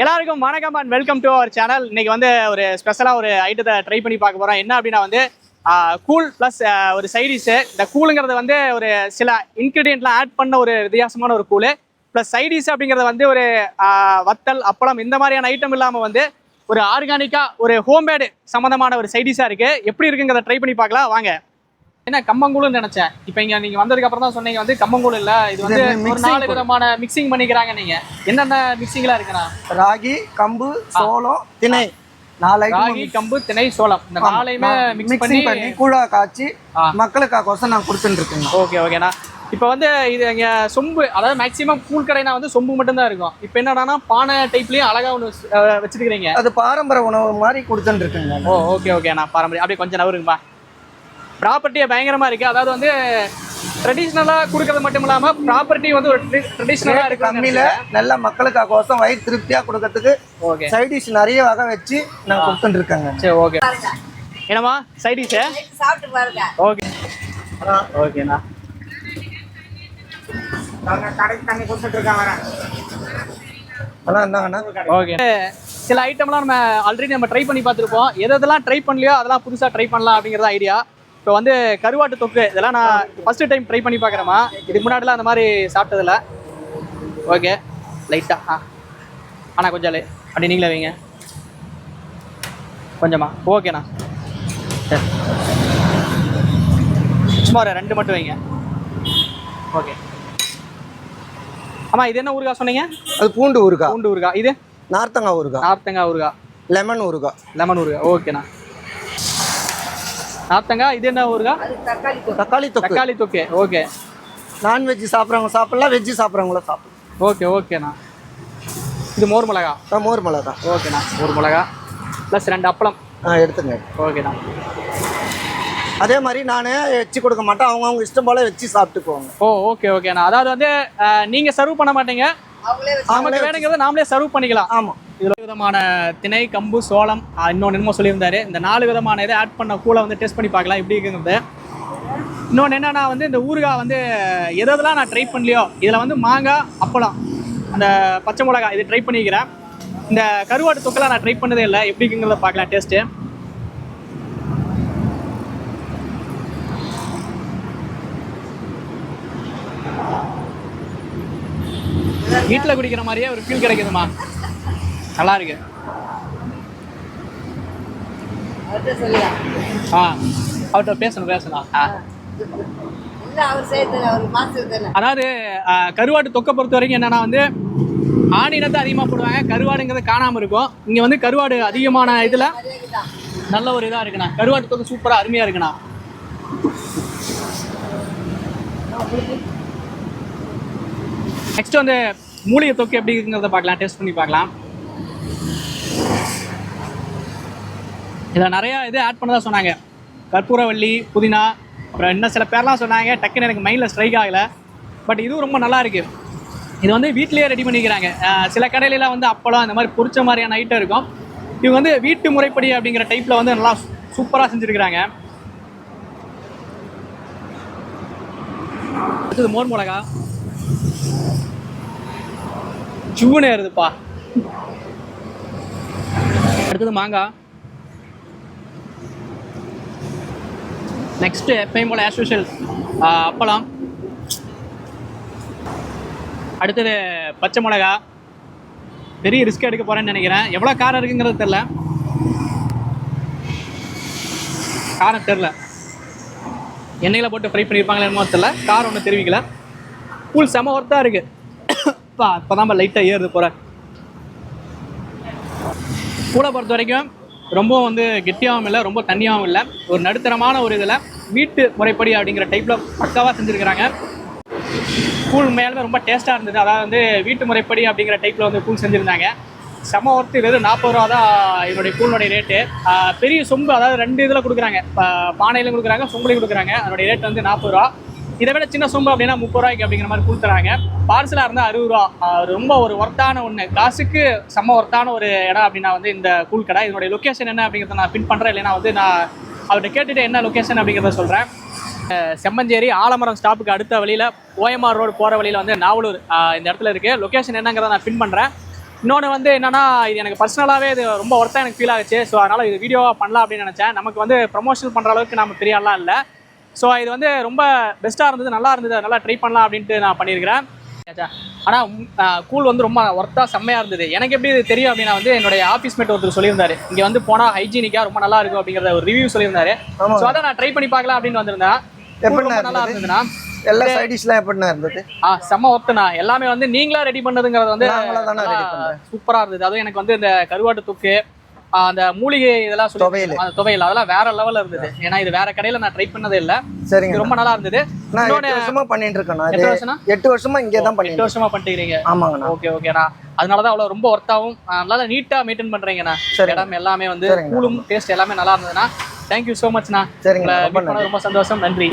எல்லாருக்கும் வணக்கம் and welcome to our channel. இன்னைக்கு வந்து ஒரு ஸ்பெஷலாக ஒரு ஐட்டத்தை ட்ரை பண்ணி பார்க்க போகிறோம். என்ன அப்படின்னா வந்து கூல் ப்ளஸ் ஒரு சைடிஷு. இந்த கூலுங்கிறது வந்து ஒரு சில இன்க்ரீடியன்ட்லாம் ஆட் பண்ண ஒரு வித்தியாசமான ஒரு கூலு ப்ளஸ் சைடிஷ் அப்படிங்கிறது வந்து ஒரு வத்தல் அப்பளம் இந்த மாதிரியான ஐட்டம் இல்லாமல் வந்து ஒரு ஆர்கானிக்காக ஒரு ஹோம்மேடு சம்மந்தமான ஒரு சைடிஷாக இருக்குது. எப்படி இருக்குங்கிறத ட்ரை பண்ணி பார்க்கலாம் வாங்க. என்ன கம்பங்கூழ்னு நினைச்சேன். இப்போ இங்கே நீங்கள் வந்ததுக்கு அப்புறம் தான் சொன்னீங்க வந்து கம்பங்கூழ் இல்லை, இது வந்து ஒரு 4 விதமான மிக்சிங் பண்ணிக்கிறாங்க. நீங்கள் என்னென்ன மிக்சிங்லாம் இருக்குண்ணா? ராகி, கம்பு, சோளம், திணை. ராகி, கம்பு, திணை, சோளம் இந்த 4ஐயுமே மிக்ஸ் பண்ணி கூழா காய்ச்சி மக்களுக்காக நான் கொடுத்துட்டு இருக்கேன். ஓகே ஓகேண்ணா. இப்போ வந்து இது இங்கே சொம்பு, அதாவது மேக்ஸிமம் கூழ் கடைனா வந்து சொம்பு மட்டும்தான் இருக்கும். இப்போ என்னன்னா பானை டைப்லேயும் அழகாக ஒன்று வச்சுருக்கிறீங்க. அது பாரம்பரிய உணவு மாதிரி கொடுத்துட்டு இருக்குங்க. ஓ ஓகே ஓகேண்ணா. பாரம்பரியம் அப்படியே கொஞ்சம் நவருங்கப்பா. ப்ராப்பர்ட்டியை பயங்கரமாக இருக்குது. அதாவது வந்து ட்ரெடிஷ்னலாக கொடுக்கறது மட்டும் இல்லாமல் ப்ராப்பர்ட்டி வந்து ஒரு ட்ரெடிஷ்னலாக இருக்குது. கம்மியில் நல்ல மக்களுக்காக வயிறு திருப்தியாக கொடுக்கறதுக்கு ஓகே சைட் டிஷ் நிறைய வகை வச்சு நான் கொடுத்துட்டு இருக்கேங்க. சரி ஓகே. என்னம்மா சைட் டிஷ்ஷு? சாப்பிட்டு பாருங்க. ஓகே ஓகேண்ணா. கடைக்கு தண்ணி கொடுத்துட்டு இருக்காங்க. அதான் இருந்தாங்கண்ணா. ஓகே. சில ஐட்டம்லாம் நம்ம ஆல்ரெடி நம்ம ட்ரை பண்ணி பார்த்துருப்போம். எதெல்லாம் ட்ரை பண்ணலையோ அதெல்லாம் புதுசாக ட்ரை பண்ணலாம் அப்படிங்கிறத ஐடியா. இப்போ வந்து கருவாட்டு தொக்கு இதெல்லாம் நான் ஃபஸ்ட்டு டைம் ட்ரை பண்ணி பார்க்குறேம்மா. இதுக்கு முன்னாடிலாம் அந்த மாதிரி சாப்பிட்டதில்ல. ஓகே லைட்டாக ஆனால் கொஞ்சம் அப்படி நீங்களே வைங்க கொஞ்சமா. ஓகேண்ணா சரி, சும்மா ஒரு 2 மட்டும் வைங்க. ஓகே. ஆமாம் இது என்ன ஊறுகாய் சொன்னீங்க? அது பூண்டு ஊறுகாய். பூண்டு ஊறுகாய். இது நார்த்தங்காய் ஊறுகாய். நார்த்தங்காய் ஊறுகாய். லெமன் ஊறுகாய். லெமன் ஊறுகாய். ஓகேண்ணா. நார்த்தங்காய். இது என்ன ஊறுகாய்? தக்காளி தொக்கு. தக்காளி தொக்கு. ஓகே. நான்வெஜ் சாப்பிட்றவங்க சாப்பிடலாம், வெஜ்ஜு சாப்பிட்றவங்களும் சாப்பிடலாம். ஓகே ஓகேண்ணா. இது மோர் மிளகா. மோர் மிளகா. ஓகேண்ணா. மோர் மிளகா ப்ளஸ் 2 அப்பளம் எடுத்துங்க. ஓகேண்ணா. அதே மாதிரி நான் வச்சு கொடுக்க மாட்டேன், அவங்கவுங்க இஷ்டம் போல வச்சு சாப்பிட்டுக்குவாங்க. ஓ ஓகே ஓகேண்ணா. அதாவது வந்து நீங்கள் சர்வ் பண்ண மாட்டீங்க, நமக்கு வேணுங்கிறத நாமளே சர்வ் பண்ணிக்கலாம். ஆமாம். இதில் விதமான திணை, கம்பு, சோளம், இன்னொன்று என்னமோ சொல்லியிருந்தாரு. இந்த 4 விதமான இதை ஆட் பண்ண கூழை வந்து டேஸ்ட் பண்ணி பார்க்கலாம் எப்படி இருக்குங்கிறது. இன்னொன்று என்னன்னா வந்து இந்த ஊறுகாய் வந்து எதெல்லாம் நான் ட்ரை பண்ணலையோ இதில் வந்து மாங்காய், அப்பளம், அந்த பச்சை மிளகா இது ட்ரை பண்ணிக்கிறேன். இந்த கருவாட்டு தொக்கெல்லாம் நான் ட்ரை பண்ணதே இல்லை, எப்படி இருக்குங்கிறத பார்க்கலாம் டேஸ்ட்டு. வீட்டில் குடிக்கிற மாதிரியே ஒரு ஃபீல் கிடைக்குதுமா, நல்லா இருக்கு. அவர்கிட்ட பேசணும். அதாவது கருவாட்டு தொக்கை பொறுத்த வரைக்கும் என்னன்னா வந்து ஆணினத்தை அதிகமாக போடுவாங்க, கருவாடுங்கிறது காணாமல் இருக்கும். இங்கே வந்து கருவாடு அதிகமான இதில் நல்ல ஒரு இதாக இருக்குண்ணா. கருவாட்டு தொக்கை சூப்பராக அருமையாக இருக்குண்ணா. நெக்ஸ்ட் வந்து மூலிகை தொக்கு எப்படி இருக்குங்கிறத பார்க்கலாம், டேஸ்ட் பண்ணி பார்க்கலாம். இதில் நிறையா இது ஆட் பண்ணதா சொன்னாங்க. கற்பூரவள்ளி, புதினா, அப்புறம் இன்னும் சில பேர்லாம் சொன்னாங்க, டக்குன்னு எனக்கு மைண்டில் ஸ்ட்ரைக் ஆகலை. பட் இதுவும் ரொம்ப நல்லா இருக்குது. இது வந்து வீட்டிலேயே ரெடி பண்ணிக்கிறாங்க. சில கடையிலலாம் வந்து அப்பளம் இந்த மாதிரி பொரிச்ச மாதிரியான ஐட்டம் இருக்கும். இவங்க வந்து வீட்டு முறைப்படி அப்படிங்கிற டைப்பில் வந்து நல்லா சூப்பராக செஞ்சுருக்கிறாங்க. அடுத்தது மோர் மிளகா. ஜூனே இருதுப்பா. அடுத்தது மாங்காய். நெக்ஸ்ட் எப்பயும் போல ஆஸ் யூஷுவல் அப்பளம். அடுத்தது பச்சை மிளகா. பெரிய ரிஸ்க் எடுக்க போகிறேன்னு நினைக்கிறேன். எவ்வளோ காரம் இருக்குங்கிறது தெரில, காரம் தெரில. எண்ணெயில் போட்டு ஃப்ரை பண்ணியிருப்பாங்களே என்னமோ தெரில, காரம் ஒன்றும் தெரிவிக்கல. கூழ் செம ஒர்த்தாக இருக்குது. இப்போ தான் லைட்டாக ஏறுது போகிறேன். கூழை பொறுத்த வரைக்கும் ரொம்ப வந்து கெட்டியாகவும் இல்லை, ரொம்ப தண்ணியாகவும் இல்லை, ஒரு நடுத்தரமான ஒரு இதில் வீட்டு முறைப்படி அப்படிங்கிற டைப்பில் பக்காவாக செஞ்சுருக்கிறாங்க. கூழ் மேலே ரொம்ப டேஸ்ட்டாக இருந்தது. அதாவது வந்து வீட்டு முறைப்படி அப்படிங்கிற டைப்பில் வந்து கூழ் செஞ்சுருந்தாங்க. செம ஒர்த்து. இது 40 ரூபா தான் இதனுடைய கூழுடைய ரேட்டு. பெரிய சொம்பு, அதாவது 2 இதில் கொடுக்குறாங்க, பானையிலும் கொடுக்குறாங்க, சொம்புலையும் கொடுக்குறாங்க. அதனுடைய ரேட் வந்து 40 ரூபா. இதை விட சின்ன சொம்பு அப்படின்னா 30 ரூபாய்க்கு அப்படிங்கிற மாதிரி கொடுத்துறாங்க. பார்சலாக இருந்தால் 60 ரூபா. ரொம்ப ஒரு ஒர்த்தான ஒன்று, காசுக்கு செம்ம ஒர்த்தான ஒரு இடம் அப்படின்னா வந்து இந்த கூழ் கடை. இதனுடைய லொக்கேஷன் என்ன அப்படிங்கிறத நான் பின் பண்ணுறேன், இல்லைன்னா வந்து நான் அவர்கிட்ட கேட்டுட்டு என்ன லொக்கேஷன் அப்படிங்கிறத சொல்கிறேன். செம்மஞ்சேரி ஆலமரம் ஸ்டாப்புக்கு அடுத்த வழியில் OMR ரோடு போகிற வழியில் வந்து நாவலூர் இந்த இடத்துல இருக்குது. லொக்கேஷன் என்னங்கிறத நான் பின் பண்ணுறேன். இன்னொன்று வந்து என்னன்னா இது எனக்கு பர்சனலாகவே இது ரொம்ப ஒர்த்தாக எனக்கு ஃபீல் ஆகுச்சு. ஸோ அதனால் இது வீடியோவாக பண்ணலாம் அப்படின்னு நினச்சேன். நமக்கு வந்து ப்ரொமோஷன் பண்ணுற அளவுக்கு நம்ம பெரிய ஆள்லாம் இல்லை. ஸோ இது வந்து ரொம்ப பெஸ்ட்டாக இருந்தது, நல்லா இருந்தது, நல்லா ட்ரை பண்ணலாம் அப்படின்ட்டு நான் பண்ணியிருக்கிறேன். ஆனால் கூல் வந்து ரொம்ப ஒர்த்தாக செம்மையாக இருந்தது. எனக்கு எப்படி இது தெரியும் அப்படின்னா வந்து என்னுடைய ஆஃபீஸ் மேட் ஒருத்தர் சொல்லியிருந்தாரு, இங்கே வந்து போனால் ஹைஜீனிக்காக ரொம்ப நல்லா இருக்கும் அப்படிங்கிறத ஒரு ரிவ்யூ சொல்லியிருந்தாரு. ஸோ அதை நான் ட்ரை பண்ணி பார்க்கலாம் அப்படின்னு வந்திருந்தேன். எப்படி நல்லா இருந்ததுண்ணா. எல்லா சைட் டிஷ்லாம் எப்படிண்ணா இருந்தது? செம்ம ஒர்த்துண்ணா. எல்லாமே வந்து நீங்களா ரெடி பண்ணதுங்கிறது வந்து சூப்பராக இருந்தது. அதுவும் எனக்கு வந்து இந்த கருவாட்டு தூக்கு, அந்த மூலிகை இதெல்லாம் சொல்லி அந்த துவையல் அதெல்லாம் வேற லெவல்ல இருந்தது. ஏன்னா இது வேற கடையில நான் ட்ரை பண்ணதே இல்லை. சரிங்க, ரொம்ப நல்லா இருந்தது. நான் 8 வருஷமா பண்ணிட்டு இருக்கேன். 8 வருஷமா இங்கே தான் பண்ணிட்டு 8 வருஷமா பண்ணிக்கிறீங்க? ஆமாங்கண்ணா. ஓகே ஓகேண்ணா. அதனாலதான் அவ்வளோ ரொம்ப ஒர்த்தாகவும் நல்லா நீட்டா மெயின்டைன் பண்றீங்கண்ணா. இடம் எல்லாமே வந்து கூலும் டேஸ்ட் எல்லாமே நல்லா இருந்ததுண்ணா. Thank you so மச்ண்ணா. சரிங்க, ரொம்ப சந்தோஷம். நன்றி.